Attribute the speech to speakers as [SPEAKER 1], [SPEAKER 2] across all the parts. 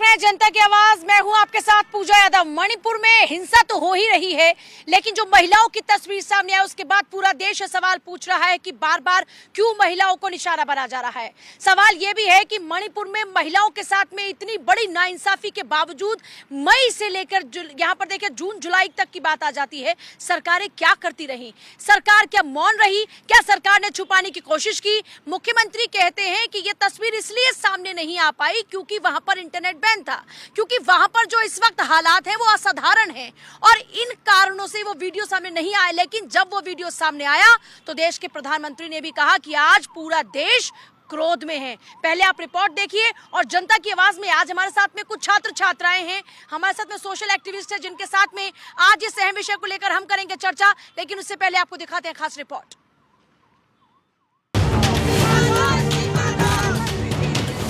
[SPEAKER 1] रहे हैं जनता की आवाज। मैं हूं आपके साथ पूजा यादव। मणिपुर में हिंसा तो हो ही रही है, लेकिन जो महिलाओं की तस्वीर सामने आई उसके बाद पूरा देश सवाल पूछ रहा है कि बार बार क्यों महिलाओं को निशाना बना जा रहा है। सवाल यह भी है कि मणिपुर में महिलाओं के साथ में इतनी बड़ी नाइंसाफी के बावजूद मई से लेकर यहाँ पर देखिए जून जुलाई तक की बात आ जाती है, सरकारें क्या करती रही? सरकार क्या मौन रही? क्या सरकार ने छुपाने की कोशिश की? मुख्यमंत्री कहते हैं कि यह तस्वीर इसलिए सामने नहीं आ पाई क्योंकि वहां पर इंटरनेट बैन था, क्योंकि वहां पर जो इस वक्त हालात हैं वो असाधारण हैं और इन कारणों से वो वीडियो सामने नहीं आया। लेकिन जब वो वीडियो सामने आया तो देश के प्रधानमंत्री ने भी कहा कि आज पूरा देश क्रोध में है। पहले आप रिपोर्ट देखिए और जनता की आवाज में आज हमारे साथ में कुछ छात्र छात्राएं हैं, हमारे साथ में सोशल एक्टिविस्ट हैं, जिनके साथ में आज इस अहम विषय को लेकर हम करेंगे चर्चा। लेकिन उससे पहले आपको दिखाते हैं खास रिपोर्ट।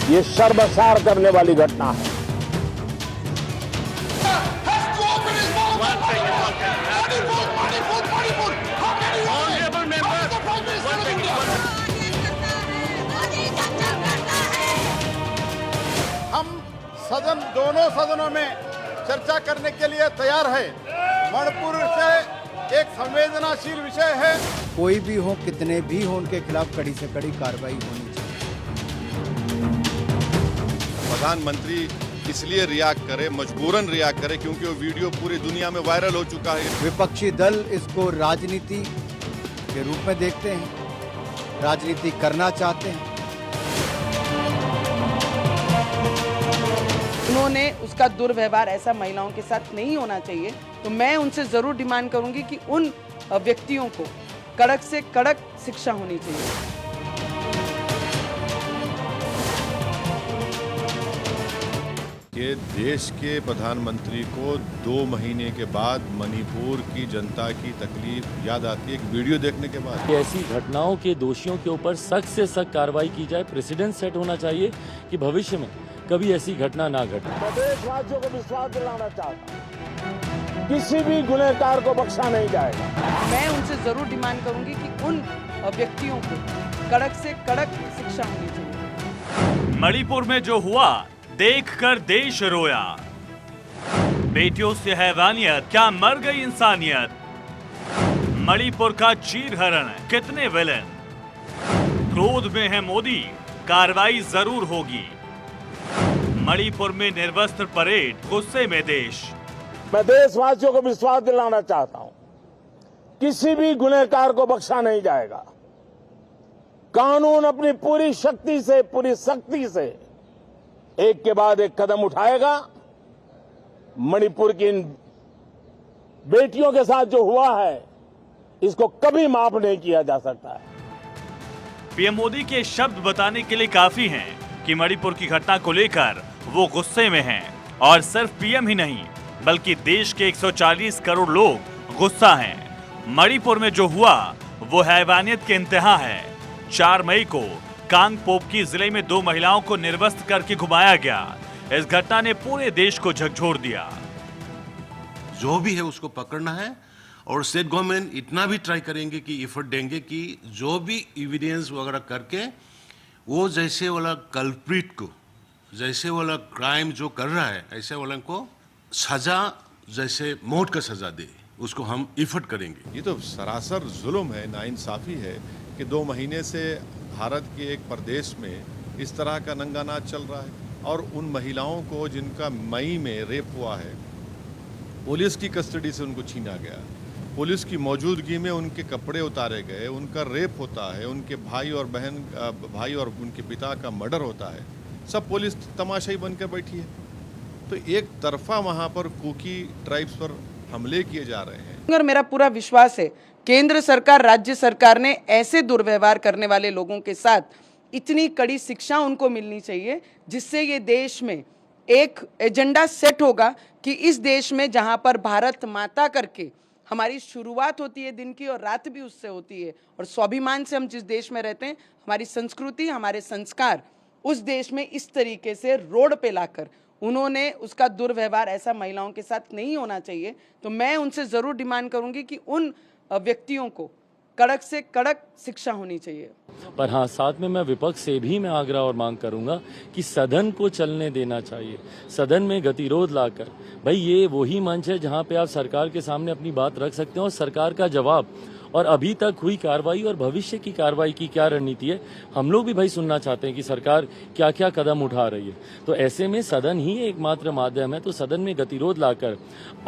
[SPEAKER 2] ये शर्मसार करने वाली घटना है।
[SPEAKER 3] हम सदन दोनों सदनों में चर्चा करने के लिए तैयार है। मणिपुर से एक संवेदनशील विषय है।
[SPEAKER 4] कोई भी हो, कितने भी हो, उनके खिलाफ कड़ी से कड़ी कार्रवाई होनी चाहिए।
[SPEAKER 5] प्रधानमंत्री इसलिए रिएक्ट करे, मजबूरन रिएक्ट करे क्योंकि वो वीडियो पूरी दुनिया में वायरल हो चुका है।
[SPEAKER 4] विपक्षी दल इसको राजनीति के रूप में देखते हैं, राजनीति करना चाहते हैं।
[SPEAKER 6] उन्होंने उसका दुर्व्यवहार ऐसा महिलाओं के साथ नहीं होना चाहिए, तो मैं उनसे जरूर डिमांड करूंगी कि उन व्यक्तियों को कड़क से कड़क शिक्षा होनी चाहिए।
[SPEAKER 5] कि देश के प्रधानमंत्री को 2 महीने के बाद मणिपुर की जनता की तकलीफ याद आती है एक वीडियो देखने के बाद।
[SPEAKER 7] ऐसी घटनाओं के दोषियों के ऊपर सख्त से सख्त कार्रवाई की जाए। प्रेसिडेंट सेट होना चाहिए कि भविष्य में कभी ऐसी घटना ना घटे।
[SPEAKER 2] मैं देशवासियों को विश्वास दिलाना चाहता हूं, किसी भी गुनहगार को बख्शा नहीं जाएगा।
[SPEAKER 6] मैं उनसे जरूर डिमांड करूंगी कि उन व्यक्तियों को कड़क से कड़क शिक्षा होनी चाहिए।
[SPEAKER 8] मणिपुर में जो हुआ देखकर देश रोया। बेटियों से हैवानियत, क्या मर गई इंसानियत? मणिपुर का चीरहरण, कितने विलेन? क्रोध में है मोदी, कार्रवाई जरूर होगी। मणिपुर में निर्वस्त्र परेड, गुस्से में देश।
[SPEAKER 2] मैं देशवासियों को विश्वास दिलाना चाहता हूं, किसी भी गुनहगार को बख्शा नहीं जाएगा। कानून अपनी पूरी शक्ति से, पूरी सख्ती से एक के बाद एक कदम उठाएगा। मणिपुर की इन बेटियों के साथ जो हुआ है इसको कभी माफ नहीं किया जा सकता है।
[SPEAKER 8] पीएम मोदी के शब्द बताने के लिए काफी हैं कि मणिपुर की घटना को लेकर वो गुस्से में हैं और सिर्फ पीएम ही नहीं बल्कि देश के 140 करोड़ लोग गुस्सा हैं। मणिपुर में जो हुआ वो हैवानियत के इंतहा है। 4 मई को कांगपोकपी जिले में 2 महिलाओं को निर्वस्त्र करके घुमाया गया। इस घटना ने पूरे देश को झकझोर दिया।
[SPEAKER 9] जो भी है उसको पकड़ना है और स्टेट गवर्नमेंट इतना भी ट्राई करेंगे कि एफर्ट देंगे कि जो भी एविडेंस वगैरह करके वो जैसे वाला कल्प्रिट को, जैसे वाला क्राइम जो कर रहा है ऐसे वाला को सजा, जैसे मौत का सजा दे, उसको हम एफर्ट करेंगे।
[SPEAKER 5] ये तो सरासर जुल्म है, नाइंसाफी है कि 2 महीने से भारत के एक प्रदेश में इस तरह का नंगा नाच चल रहा है और उन महिलाओं को जिनका मई में रेप हुआ है, पुलिस की कस्टडी से उनको छीना गया, पुलिस की मौजूदगी में उनके कपड़े उतारे गए, उनका रेप होता है, उनके भाई और उनके पिता का मर्डर होता है, सब पुलिस तमाशाई बनकर बैठी है। तो एक तरफा वहाँ पर कुकी ट्राइब्स पर हमले किए जा रहे हैं।
[SPEAKER 6] और मेरा पूरा विश्वास है केंद्र सरकार, राज्य सरकार ने ऐसे दुर्व्यवहार करने वाले लोगों के साथ इतनी कड़ी शिक्षा उनको मिलनी चाहिए जिससे ये देश में एक एजेंडा सेट होगा कि इस देश में जहां पर भारत माता करके हमारी शुरुआत होती है दिन की और रात भी उससे होती है और स्वाभिमान से हम जिस देश में रहते हैं, हमारी संस्कृति, हमारे संस्कार उस देश में इस तरीके से रोड पे लाकर उन्होंने उसका दुर्व्यवहार ऐसा महिलाओं के साथ नहीं होना चाहिए। तो मैं उनसे जरूर डिमांड करूंगी कि उन व्यक्तियों को कड़क से कड़क शिक्षा होनी चाहिए।
[SPEAKER 7] पर हाँ, साथ में मैं विपक्ष से भी मैं आग्रह और मांग करूंगा कि सदन को चलने देना चाहिए, सदन में गतिरोध लाकर। भाई ये वही मंच है जहां पे आप सरकार के सामने अपनी बात रख सकते हैं और सरकार का जवाब और अभी तक हुई कार्रवाई और भविष्य की कार्रवाई की क्या रणनीति है, हम लोग भी भाई सुनना चाहते हैं कि सरकार क्या क्या कदम उठा रही है। तो ऐसे में सदन ही एकमात्र माध्यम है, तो सदन में गतिरोध लाकर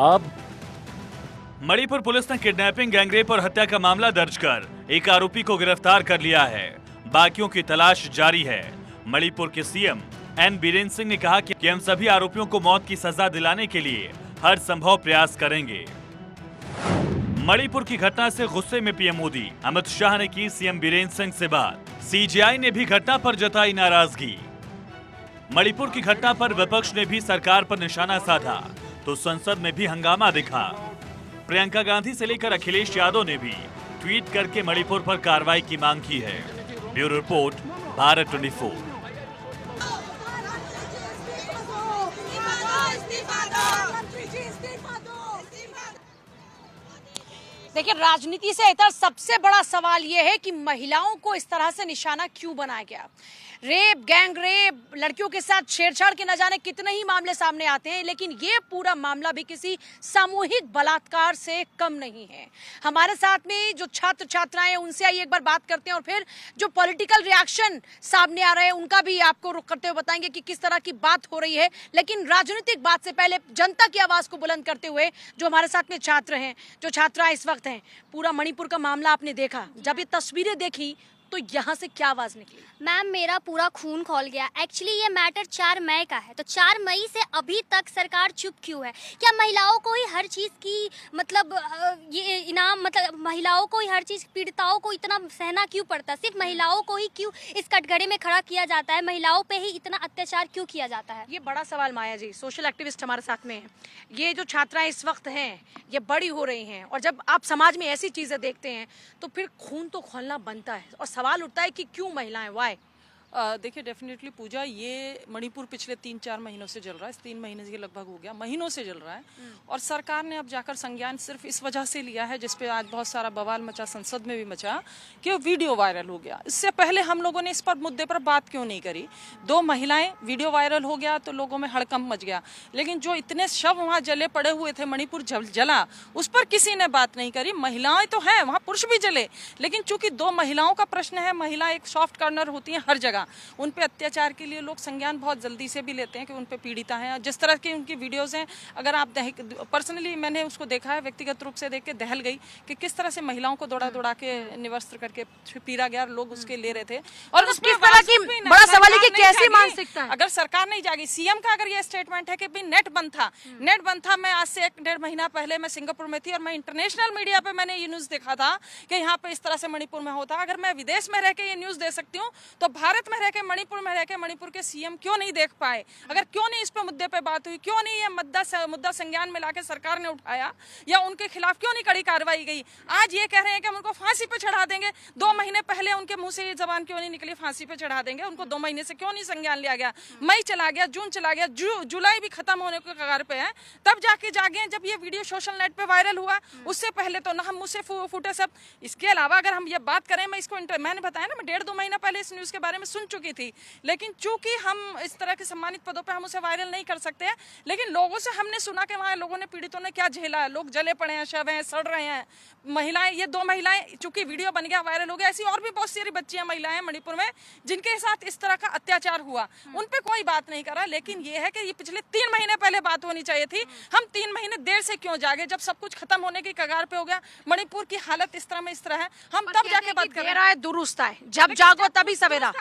[SPEAKER 7] आप।
[SPEAKER 8] मणिपुर पुलिस ने किडनैपिंग, गैंगरेप और हत्या का मामला दर्ज कर एक आरोपी को गिरफ्तार कर लिया है। बाकियों की तलाश जारी है। मणिपुर के सीएम एन बीरेन सिंह ने कहा कि हम सभी आरोपियों को मौत की सजा दिलाने के लिए हर संभव प्रयास करेंगे। मणिपुर की घटना से गुस्से में पीएम मोदी, अमित शाह ने की सीएम बीरेन सिंह से बात। सीजेआई ने भी घटना पर जताई नाराजगी। मणिपुर की घटना पर विपक्ष ने भी सरकार पर निशाना साधा तो संसद में भी हंगामा दिखा। प्रियंका गांधी से लेकर अखिलेश यादव ने भी ट्वीट करके मणिपुर पर कार्रवाई की मांग की है। Bureau report, Bharat 24।
[SPEAKER 1] देखिए, राजनीति से इतर सबसे बड़ा सवाल यह है कि महिलाओं को इस तरह से निशाना क्यों बनाया गया। रेप, गैंग रेप, लड़कियों के साथ छेड़छाड़ के न जाने कितने ही मामले सामने आते हैं, लेकिन ये पूरा मामला भी किसी सामूहिक बलात्कार से कम नहीं है। हमारे साथ में जो छात्र छात्राएं हैं उनसे आइए एक बार बात करते हैं और फिर जो पॉलिटिकल रिएक्शन सामने आ रहे हैं उनका भी आपको रुख करते हुए बताएंगे कि किस तरह की बात हो रही है। लेकिन राजनीतिक बात से पहले जनता की आवाज को बुलंद करते हुए जो हमारे साथ में छात्र हैं, जो छात्राएं इस वक्त हैं, पूरा मणिपुर का मामला आपने देखा, जब ये तस्वीरें देखी तो यहाँ से क्या आवाज निकली?
[SPEAKER 10] मैम, मेरा पूरा खून खौल गया। एक्चुअली ये मैटर 4 मई का है, तो 4 मई से अभी तक सरकार चुप क्यों है? क्या महिलाओं को ही हर चीज़ की मतलब ये इनाम, मतलब महिलाओं को ही हर चीज़, पीड़िताओं को इतना सहना क्यों पड़ता है? सिर्फ महिलाओं को ही क्यों इस कटघरे में खड़ा किया जाता है? महिलाओं पे ही इतना अत्याचार क्यों किया जाता है?
[SPEAKER 1] ये बड़ा सवाल माया जी, सोशल एक्टिविस्ट हमारे साथ में हैं। ये जो छात्राएं इस वक्त हैं ये बड़ी हो रही हैं और जब आप समाज में ऐसी चीजें देखते हैं तो फिर खून तो खौलना बनता है और सवाल उठता है कि क्यों महिलाएं, वाई?
[SPEAKER 11] देखिए, डेफिनेटली पूजा, ये मणिपुर पिछले 3-4 महीनों से जल रहा है, 3 महीने के लगभग हो गया, महीनों से जल रहा है। और सरकार ने अब जाकर संज्ञान सिर्फ इस वजह से लिया है, जिसपे आज बहुत सारा बवाल मचा, संसद में भी मचा, कि वीडियो वायरल हो गया। इससे पहले हम लोगों ने इस पर मुद्दे पर बात क्यों नहीं करी? 2 महिलाएं, वीडियो वायरल हो गया तो लोगों में हड़कंप मच गया, लेकिन जो इतने शव वहाँ जले पड़े हुए थे, मणिपुर जला, उस पर किसी ने बात नहीं करी। महिलाएं तो हैं, वहाँ पुरुष भी जले, लेकिन चूंकि 2 महिलाओं का प्रश्न है, महिला एक सॉफ्ट कॉर्नर होती है हर जगह, उन पे अत्याचार के लिए लोग संज्ञान बहुत जल्दी से भी लेते हैं कि उन पे पीड़िता हैं। जिस तरह की उनकी वीडियोस हैं, अगर आप पर्सनली मैंने उसको देखा है, व्यक्तिगत रूप से देख के दहल गई कि किस तरह से महिलाओं को दौड़ा के निवस्त्र करके पीड़ा गया, लोग उसके ले रहे थे। और
[SPEAKER 1] उसमें बड़ा सवाल है कि कैसी मानसिकता है?
[SPEAKER 11] अगर सरकार नहीं जागी, सीएम का अगर ये स्टेटमेंट है कि नेट बंद था, मैं आज से 1-1.5 महीना पहले मैं सिंगापुर में थी और मैं इंटरनेशनल मीडिया पे मैंने ये न्यूज देखा था कि यहाँ पे इस तरह से मणिपुर में होता। अगर मैं विदेश में रह के ये न्यूज दे सकती हूँ तो भारत में रह के, मणिपुर में रह के मणिपुर के सीएम क्यों नहीं देख पाए? अगर क्यों नहीं इस पे मुद्दे पे बात हुई, क्यों नहीं ये मुद्दा संज्ञान में लाके सरकार ने उठाया, या उनके खिलाफ क्यों नहीं कड़ी कार्रवाई गई? आज ये कह रहे हैं कि हम उनको फांसी पे चढ़ा देंगे। 2 महीने पहले उनके मुंह से ये जबान क्यों नहीं निकली, फांसी पे चढ़ा देंगे? उनको 2 महीने से क्यों नहीं संज्ञान लिया गया? मई चला गया, जून चला गया, जुलाई भी खत्म होने के कगार पे है, तब जाके जागे जब ये वीडियो सोशल नेट पे वायरल हुआ। उससे पहले तो ना हम मुझसे फूटे सब। इसके अलावा अगर हम ये बात करें, मैं इसको मैंने बताया ना, मैं 1.5-2 महीना पहले इस न्यूज के बारे में सुन चुकी थी, लेकिन चूंकि हम इस तरह के सम्मानित पदों पे हम उसे वायरल नहीं कर सकते हैं, लेकिन लोगों से हमने सुना कि वहाँ लोगों ने, पीड़ितों ने क्या झेला है। लोग जले पड़े हैं, शव हैं, सड़ रहे हैं। महिलाएं, ये 2 महिलाएं, चूंकि वीडियो बन गया, वायरल हो गया, ऐसी और भी बहुत सारी बच्चियां, महिलाएं मणिपुर में जिनके साथ इस तरह का अत्याचार हुआ, उन पे कोई बात नहीं करा। लेकिन ये है कि ये पिछले 3 महीने पहले बात होनी चाहिए थी। हम 3 महीने देर से क्यों जागे, जब सब कुछ खत्म होने की कगार पे हो गया, मणिपुर की हालत इस तरह में इस तरह है, हम तब जाके बात कर रहे हैं।
[SPEAKER 1] दुरुस्त है, जब जागो तभी सवेरा।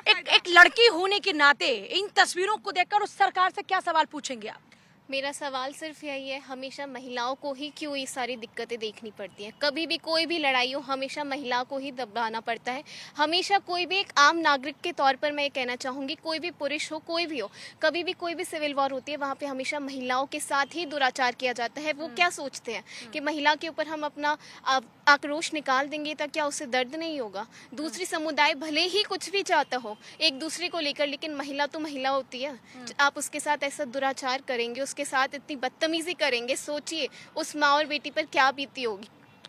[SPEAKER 1] एक लड़की होने के नाते इन तस्वीरों को देखकर उस सरकार से क्या सवाल पूछेंगे आप?
[SPEAKER 10] मेरा सवाल सिर्फ यही है, हमेशा महिलाओं को ही क्यों ये सारी दिक्कतें देखनी पड़ती हैं? कभी भी कोई भी लड़ाई हो, हमेशा महिला को ही दबाना पड़ता है। हमेशा कोई भी एक आम नागरिक के तौर पर मैं ये कहना चाहूँगी, कोई भी पुरुष हो, कोई भी हो, कभी भी कोई भी सिविल वॉर होती है, वहाँ पे हमेशा महिलाओं के साथ ही दुराचार किया जाता है। वो क्या सोचते हैं कि महिला के ऊपर हम अपना आक्रोश निकाल देंगे तो क्या उससे दर्द नहीं होगा? दूसरी समुदाय भले ही कुछ भी चाहता हो एक दूसरे को लेकर, लेकिन महिला तो महिला होती है। आप उसके साथ ऐसा दुराचार करेंगे, उसके साथ इतनी बदतमीजी करेंगे, सोचिए उस माँ और बेटी पर क्या बीती होगी।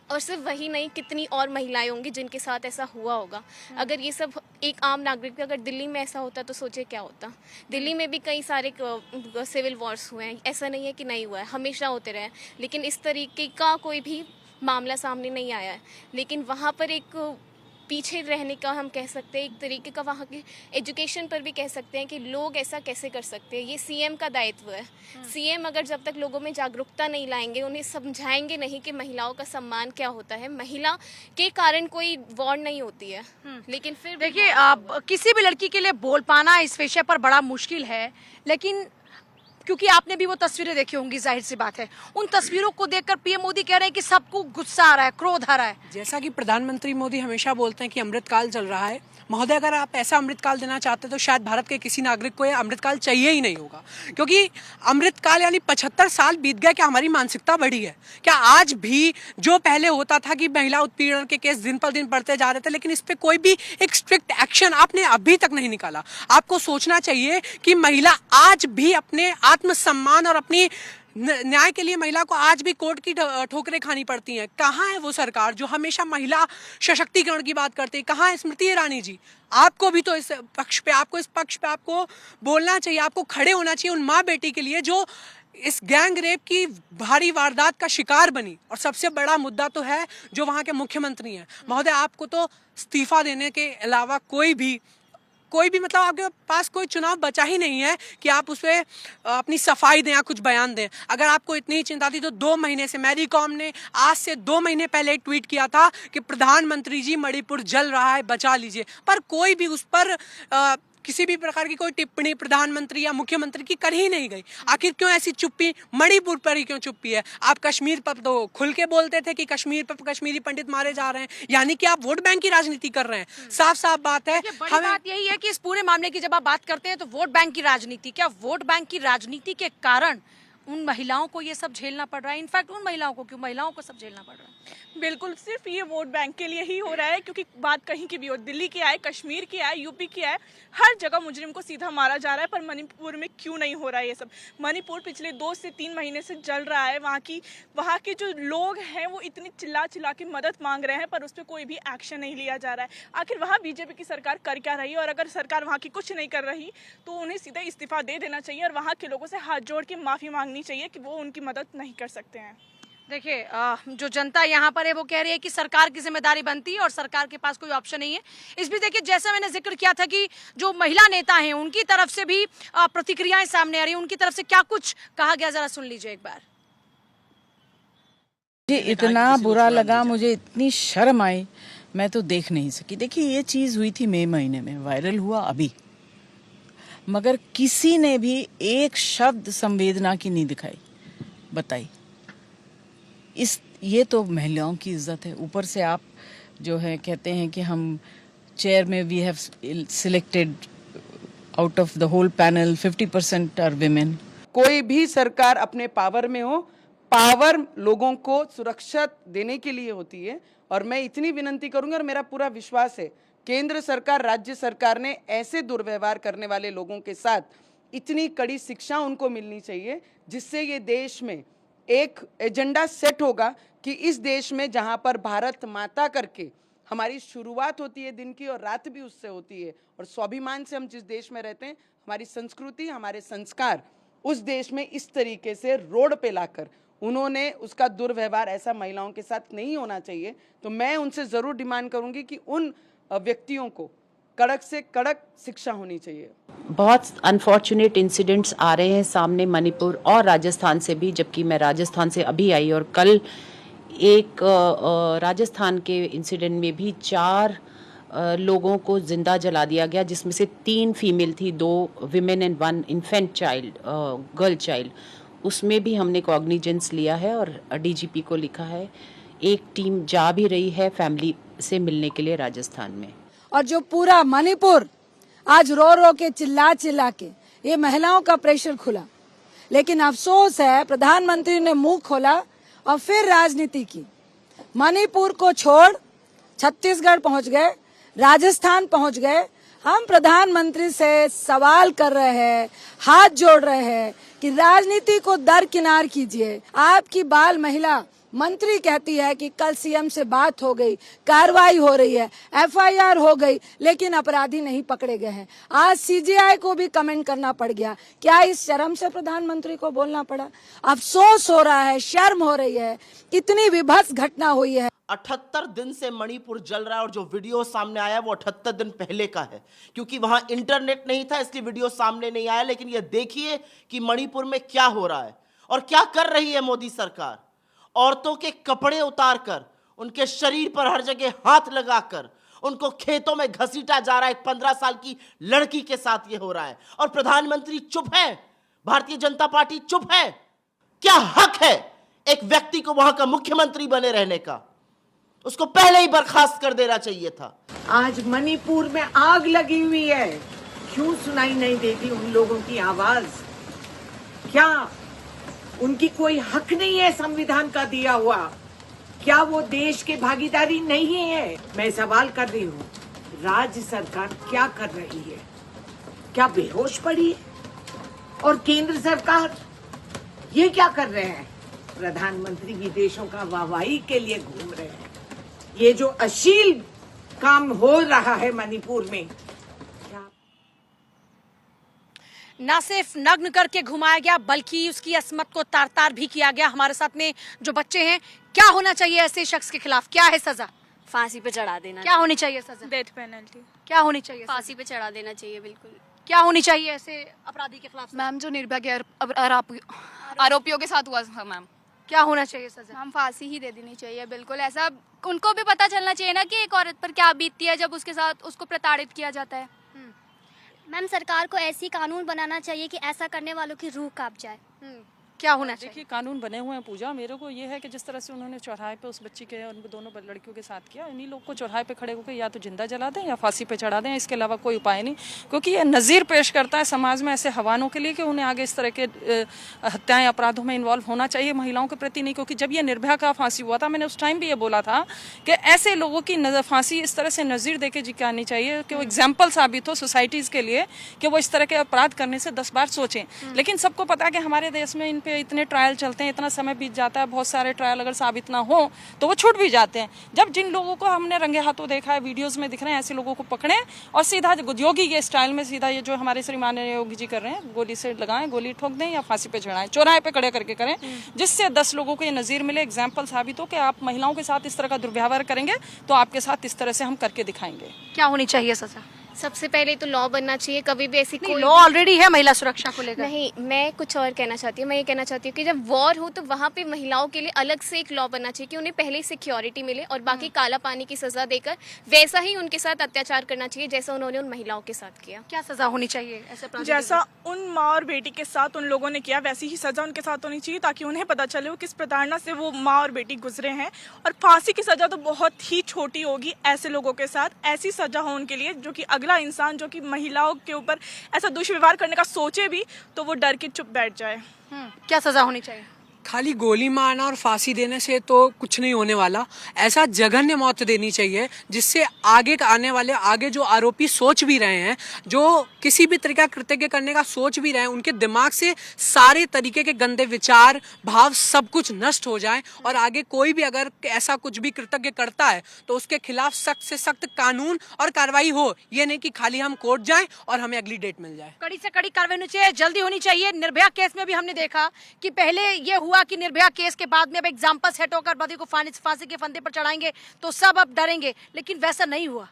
[SPEAKER 10] और सिर्फ वही नहीं, कितनी और महिलाएं होंगी जिनके साथ ऐसा हुआ होगा। अगर ये सब एक आम नागरिक, अगर दिल्ली में ऐसा होता तो सोचे क्या होता। दिल्ली में भी कई सारे सिविल वॉर्स हुए हैं, ऐसा नहीं है कि नहीं हुआ है, हमेशा होते रहे, लेकिन इस तरीके का कोई भी मामला सामने नहीं आया है। लेकिन वहाँ पर एक पीछे रहने का हम कह सकते हैं, एक तरीके का वहाँ के एजुकेशन पर भी कह सकते हैं कि लोग ऐसा कैसे कर सकते हैं। ये सीएम का दायित्व है। सीएम अगर जब तक लोगों में जागरूकता नहीं लाएंगे, उन्हें समझाएंगे नहीं कि महिलाओं का सम्मान क्या होता है, महिला के कारण कोई वॉर नहीं होती है। लेकिन फिर
[SPEAKER 1] देखिए, किसी भी लड़की के लिए बोल पाना इस विषय पर बड़ा मुश्किल है, लेकिन क्योंकि आपने भी वो तस्वीरें देखी होंगी, जाहिर सी बात है, उन तस्वीरों को देखकर पीएम मोदी कह रहे हैं कि सबको गुस्सा आ रहा है, क्रोध आ रहा है।
[SPEAKER 12] जैसा कि प्रधानमंत्री मोदी हमेशा बोलते हैं कि अमृतकाल चल रहा है, महोदय अगर आप ऐसा अमृतकाल देना चाहते तो शायद भारत के किसी नागरिक को यह अमृतकाल चाहिए ही नहीं होगा, क्योंकि अमृतकाल यानी 75 साल बीत गए। क्या हमारी मानसिकता बढ़ी है? क्या आज भी जो पहले होता था कि महिला उत्पीड़न के केस दिन पर दिन बढ़ते जा रहे थे, लेकिन इस पे कोई भी एक स्ट्रिक्ट एक्शन आपने अभी तक नहीं निकाला? आपको सोचना चाहिए कि महिला आज भी अपने आत्मसम्मान और अपनी न्याय के लिए महिला को आज भी कोर्ट की ठोकरें खानी पड़ती हैं। कहाँ है वो सरकार जो हमेशा महिला सशक्तिकरण की बात करती है? कहाँ है स्मृति ईरानी जी? आपको भी तो इस पक्ष पे आपको बोलना चाहिए, आपको खड़े होना चाहिए उन माँ बेटी के लिए जो इस गैंग रेप की भारी वारदात का शिकार बनी। और सबसे बड़ा मुद्दा तो है जो वहाँ के मुख्यमंत्री हैं। महोदय, आपको तो इस्तीफा देने के अलावा कोई भी मतलब आपके पास कोई चुनाव बचा ही नहीं है कि आप उस पर अपनी सफाई दें या कुछ बयान दें। अगर आपको इतनी चिंता थी तो 2 महीने से मैरी कॉम ने आज से 2 महीने पहले ट्वीट किया था कि प्रधानमंत्री जी मणिपुर जल रहा है, बचा लीजिए, पर कोई भी उस पर किसी भी प्रकार की कोई टिप्पणी प्रधानमंत्री या मुख्यमंत्री की कर ही नहीं गई। आखिर क्यों ऐसी चुप्पी? मणिपुर पर ही क्यों चुप्पी है? आप कश्मीर पर तो खुल के बोलते थे कि कश्मीर पर कश्मीरी पंडित मारे जा रहे हैं, यानी कि आप वोट बैंक की राजनीति कर रहे हैं। साफ साफ बात है।
[SPEAKER 1] बड़ी बात यही है कि इस पूरे मामले की जब आप बात करते हैं तो वोट बैंक की राजनीति, क्या वोट बैंक की राजनीति के कारण उन महिलाओं को ये सब झेलना पड़ रहा है? इनफैक्ट उन महिलाओं को क्यों, महिलाओं को सब झेलना पड़ रहा है?
[SPEAKER 11] बिल्कुल, सिर्फ ये वोट बैंक के लिए ही हो रहा है, क्योंकि बात कहीं की भी हो, दिल्ली की आए, कश्मीर की आए, यूपी की आए, हर जगह मुजरिम को सीधा मारा जा रहा है। पर मणिपुर में क्यों नहीं हो रहा है ये सब? मणिपुर पिछले 2 से 3 महीने से जल रहा है। वहाँ के जो लोग हैं वो इतनी चिल्ला के मदद मांग रहे हैं, पर उस पर कोई भी एक्शन नहीं लिया जा रहा है। आखिर वहाँ बीजेपी की सरकार कर क्या रही है? और अगर सरकार वहाँ की कुछ नहीं कर रही तो उन्हें सीधा इस्तीफा दे देना चाहिए और वहाँ के लोगों से हाथ जोड़ के माफ़ी मांगनी चाहिए कि वो उनकी मदद नहीं कर सकते हैं।
[SPEAKER 1] देखिए, जो जनता यहाँ पर है वो कह रही है कि सरकार की जिम्मेदारी बनती है और सरकार के पास कोई ऑप्शन नहीं है। इस बीच देखिए, जैसा मैंने जिक्र किया था कि जो महिला नेता हैं उनकी तरफ से भी प्रतिक्रियाएं सामने आ रही हैं, उनकी तरफ से क्या कुछ कहा गया, जरा सुन लीजिए एक बार।
[SPEAKER 13] मुझे इतना बुरा लगा, मुझे इतनी शर्म आई, मैं तो देख नहीं सकी। देखिए, ये चीज़ हुई थी मई महीने में, वायरल हुआ अभी, मगर किसी ने भी एक शब्द संवेदना की नहीं दिखाई। बताइए, ये तो महिलाओं की इज्जत है। ऊपर से आप जो है कहते हैं कि हम चेयर में we have selected out of the whole panel 50% are women.
[SPEAKER 6] कोई भी सरकार अपने पावर में हो, पावर लोगों को सुरक्षा देने के लिए होती है। और मैं इतनी विनती करूंगा और मेरा पूरा विश्वास है, केंद्र सरकार, राज्य सरकार ने ऐसे दुर्व्यवहार करने वाले लोगों के साथ इतनी कड़ी शिक्षा उनको मिलनी चाहिए, जिससे ये देश में एक एजेंडा सेट होगा कि इस देश में जहां पर भारत माता करके हमारी शुरुआत होती है दिन की और रात भी उससे होती है, और स्वाभिमान से हम जिस देश में रहते हैं, हमारी संस्कृति, हमारे संस्कार, उस देश में इस तरीके से रोड पे लाकर उन्होंने उसका दुर्व्यवहार ऐसा महिलाओं के साथ नहीं होना चाहिए। तो मैं उनसे ज़रूर डिमांड करूंगी कि उन व्यक्तियों को कड़क से कड़क शिक्षा होनी चाहिए।
[SPEAKER 14] बहुत अनफॉर्चुनेट इंसिडेंट्स आ रहे हैं सामने मणिपुर और राजस्थान से भी, जबकि मैं राजस्थान से अभी आई और कल एक राजस्थान के इंसिडेंट में भी 4 लोगों को जिंदा जला दिया गया, जिसमें से 3 फीमेल थी, 2 women and 1 infant child, girl child. उसमें भी हमने कॉग्निजेंस लिया है और डीजीपी को लिखा है। एक टीम जा भी रही है फैमिली से मिलने के लिए राजस्थान में।
[SPEAKER 15] और जो पूरा मणिपुर आज रो रो के चिल्ला के ये महिलाओं का प्रेशर खुला, लेकिन अफसोस है प्रधानमंत्री ने मुंह खोला और फिर राजनीति की। मणिपुर को छोड़ छत्तीसगढ़ पहुंच गए, राजस्थान पहुंच गए। हम प्रधानमंत्री से सवाल कर रहे हैं, हाथ जोड़ रहे हैं कि राजनीति को दरकिनार कीजिए। आपकी बाल महिला मंत्री कहती है कि कल सीएम से बात हो गई, कार्रवाई हो रही है, एफआईआर हो गई, लेकिन अपराधी नहीं पकड़े गए हैं। आज सीजीआई को भी कमेंट करना पड़ गया। क्या इस शर्म से प्रधानमंत्री को बोलना पड़ा? अफसोस हो रहा है, शर्म हो रही है, इतनी विभत्स घटना हुई है।
[SPEAKER 16] 78 दिन से मणिपुर जल रहा है और जो वीडियो सामने आया वो 78 दिन पहले का है, क्योंकि वहां इंटरनेट नहीं था इसलिए वीडियो सामने नहीं आया। लेकिन ये देखिए कि मणिपुर में क्या हो रहा है और क्या कर रही है मोदी सरकार। औरतों के कपड़े उतारकर, उनके शरीर पर हर जगह हाथ लगाकर उनको खेतों में घसीटा जा रहा है। 15 साल की लड़की के साथ ये हो रहा है और प्रधानमंत्री चुप है, भारतीय जनता पार्टी चुप है। क्या हक है एक व्यक्ति को वहां का मुख्यमंत्री बने रहने का? उसको पहले ही बर्खास्त कर देना चाहिए था।
[SPEAKER 17] आज मणिपुर में आग लगी हुई है, क्यों सुनाई नहीं देती उन लोगों की आवाज? क्या उनकी कोई हक नहीं है संविधान का दिया हुआ? क्या वो देश की भागीदारी नहीं है? मैं सवाल कर रही हूँ, राज्य सरकार क्या कर रही है? क्या बेहोश पड़ी है? और केंद्र सरकार ये क्या कर रहे हैं? प्रधानमंत्री विदेशों का वाहवाही के लिए घूम रहे हैं। ये जो अश्लील काम हो रहा है मणिपुर में,
[SPEAKER 1] न सिर्फ नग्न करके घुमाया गया बल्कि उसकी असमत को तार तार भी किया गया। हमारे साथ में जो बच्चे हैं, क्या होना चाहिए ऐसे शख्स के खिलाफ? क्या है सजा?
[SPEAKER 10] फांसी पे चढ़ा देना।
[SPEAKER 1] क्या होनी चाहिए सजा?
[SPEAKER 11] Death penalty.
[SPEAKER 1] क्या होनी चाहिए?
[SPEAKER 10] फांसी पे चढ़ा देना चाहिए बिल्कुल।
[SPEAKER 1] क्या होनी चाहिए ऐसे अपराधी के खिलाफ?
[SPEAKER 10] मैम जो निर्भया के आरोपियों के साथ हुआ था मैम,
[SPEAKER 1] क्या होना चाहिए सजा?
[SPEAKER 10] हम फांसी ही दे देनी चाहिए बिल्कुल। ऐसा उनको भी पता चलना चाहिए ना कि एक औरत पर क्या बीतती है जब उसके साथ उसको प्रताड़ित किया जाता है।
[SPEAKER 18] मैम सरकार को ऐसी कानून बनाना चाहिए कि ऐसा करने वालों की रूह कांप जाए।
[SPEAKER 1] क्या होना चाहिए?
[SPEAKER 11] देखिए कानून बने हुए हैं पूजा। मेरे को ये है कि जिस तरह से उन्होंने चौराहे पे उस बच्ची के उन दोनों लड़कियों के साथ किया, इन्हीं लोग को चौराहे पे खड़े होकर या तो जिंदा जला दें या फांसी पे चढ़ा दें। इसके अलावा कोई उपाय नहीं, क्योंकि ये नज़ीर पेश करता है समाज में ऐसे हवानों के लिए कि उन्हें आगे इस तरह के हत्याएं अपराधों में इन्वॉल्व होना चाहिए, महिलाओं के प्रति नहीं। क्योंकि जब ये निर्भया का फांसी हुआ था, मैंने उस टाइम भी ये बोला था कि ऐसे लोगों की फांसी इस तरह से नज़ीर दे के जिकानी चाहिए कि वो एग्जाम्पल साबित हो सोसाइटीज़ के लिए कि वो इस तरह के अपराध करने से 10 बार सोचें। लेकिन सबको पता है कि हमारे देश में इन पे इतने ट्रायल चलते हैं, इतना समय बीत जाता है, बहुत सारे ट्रायल अगर साबित ना हो तो वो छूट भी जाते हैं। जब जिन लोगों को हमने रंगे हाथों देखा है, वीडियोस में दिख रहे हैं, ऐसे लोगों को पकड़ें और सीधा योगी के स्टाइल में सीधा ये जो हमारे श्रीमान योगी जी कर रहे हैं, गोली से लगाएं, गोली ठोक दें या फांसी पे चढ़ाएं, चौराहे पे खड़े करके करें, जिससे 10 लोगों को ये नज़ीर मिले, एग्जाम्पल साबित हो कि आप महिलाओं के साथ इस तरह का दुर्व्यवहार करेंगे तो आपके साथ इस तरह से हम करके दिखाएंगे।
[SPEAKER 1] क्या होनी चाहिए सजा?
[SPEAKER 10] सबसे पहले तो लॉ बनना चाहिए। कभी भी ऐसी कोई
[SPEAKER 1] लॉ ऑलरेडी है महिला सुरक्षा को लेकर।
[SPEAKER 10] नहीं, मैं कुछ और कहना चाहती हूँ। मैं ये कहना चाहती हूँ कि जब वॉर हो तो वहाँ पे महिलाओं के लिए अलग से एक लॉ बनना चाहिए कि उन्हें पहले सिक्योरिटी मिले और बाकी काला पानी की सजा देकर वैसा ही उनके साथ अत्याचार करना चाहिए जैसा उन्होंने उन महिलाओं के साथ किया।
[SPEAKER 1] क्या सजा होनी चाहिए ऐसे?
[SPEAKER 11] जैसा उन माँ और बेटी के साथ उन लोगों ने किया वैसी ही सजा उनके साथ होनी चाहिए, ताकि उन्हें पता चले वो किस प्रताड़ना से वो माँ और बेटी गुजरे हैं। और फांसी की सजा तो बहुत ही छोटी होगी ऐसे लोगों के साथ। ऐसी सजा हो उनके लिए जो कि अगला इंसान जो कि महिलाओं के ऊपर ऐसा दुष्व्यवहार करने का सोचे भी तो वो डर के चुप बैठ जाए।
[SPEAKER 1] क्या सजा होनी चाहिए?
[SPEAKER 12] खाली गोली मारना और फांसी देने से तो कुछ नहीं होने वाला। ऐसा जघन्य मौत देनी चाहिए जिससे आगे आने वाले आगे जो आरोपी सोच भी रहे हैं, जो किसी भी तरीका कृत्य करने का सोच भी रहे हैं, उनके दिमाग से सारे तरीके के गंदे विचार भाव सब कुछ नष्ट हो जाए और आगे कोई भी अगर ऐसा कुछ भी कृतज्ञ करता है तो उसके खिलाफ सख्त से सख्त कानून और कार्रवाई हो। ये नहीं कि खाली हम कोर्ट जाएं और हमें अगली डेट मिल जाए।
[SPEAKER 1] कड़ी से कड़ी कार्रवाई होनी चाहिए, जल्दी होनी चाहिए। निर्भया केस में भी हमने देखा कि पहले ये हुआ कि निर्भया केस के बाद में अब एग्जाम्पल सेट होकर बदी को फांसी के फंदे पर चढ़ाएंगे तो सब अब डरेंगे, लेकिन वैसा नहीं हुआ।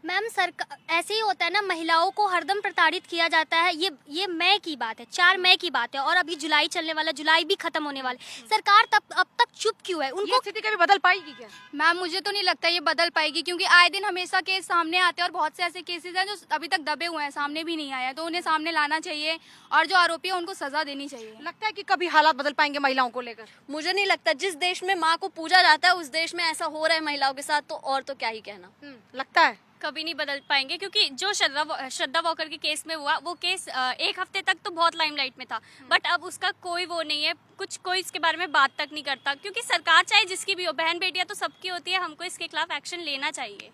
[SPEAKER 18] मैम सरकार ऐसे ही होता है ना, महिलाओं को हरदम प्रताड़ित किया जाता है। ये मई की बात है, 4 मई की बात है और अभी जुलाई चलने वाला, जुलाई भी खत्म होने वाला। सरकार अब तक चुप क्यों है? उनको
[SPEAKER 1] स्थिति कभी बदल पाएगी क्या?
[SPEAKER 10] मैम मुझे तो नहीं लगता ये बदल पाएगी, क्योंकि आए दिन हमेशा केस सामने आते हैं और बहुत से ऐसे केसेस हैं जो अभी तक दबे हुए हैं, सामने भी नहीं आया। तो उन्हें सामने लाना चाहिए और जो आरोपी है उनको सजा देनी चाहिए।
[SPEAKER 1] लगता है कि कभी हालात बदल पाएंगे महिलाओं को लेकर?
[SPEAKER 10] मुझे नहीं लगता। जिस देश में माँ को पूजा जाता है उस देश में ऐसा हो रहा है महिलाओं के साथ, तो और तो क्या ही कहना।
[SPEAKER 1] लगता है
[SPEAKER 10] कभी नहीं बदल पाएंगे, क्योंकि जो श्रद्धा वॉकर के केस में हुआ वो केस 1 हफ्ते तक तो बहुत लाइमलाइट में था, बट अब उसका कोई वो नहीं है, कोई इसके बारे में बात तक नहीं करता। क्योंकि सरकार चाहे जिसकी भी हो, बहन बेटियां तो सबकी होती है, हमको इसके खिलाफ एक्शन लेना चाहिए।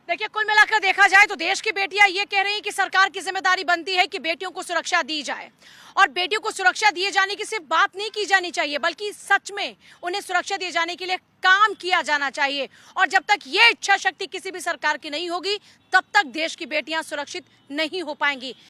[SPEAKER 1] देखिए, कुल मिलाकर देखा जाए तो देश की बेटियां ये कह रही हैं कि सरकार की जिम्मेदारी बनती है कि बेटियों को सुरक्षा दी जाए, और बेटियों को सुरक्षा दिए जाने की सिर्फ बात नहीं की जानी चाहिए, बल्कि सच में उन्हें सुरक्षा दिए जाने के लिए काम किया जाना चाहिए। और जब तक ये इच्छा शक्ति किसी भी सरकार की नहीं होगी, तब तक देश की बेटियां सुरक्षित नहीं हो पाएंगी।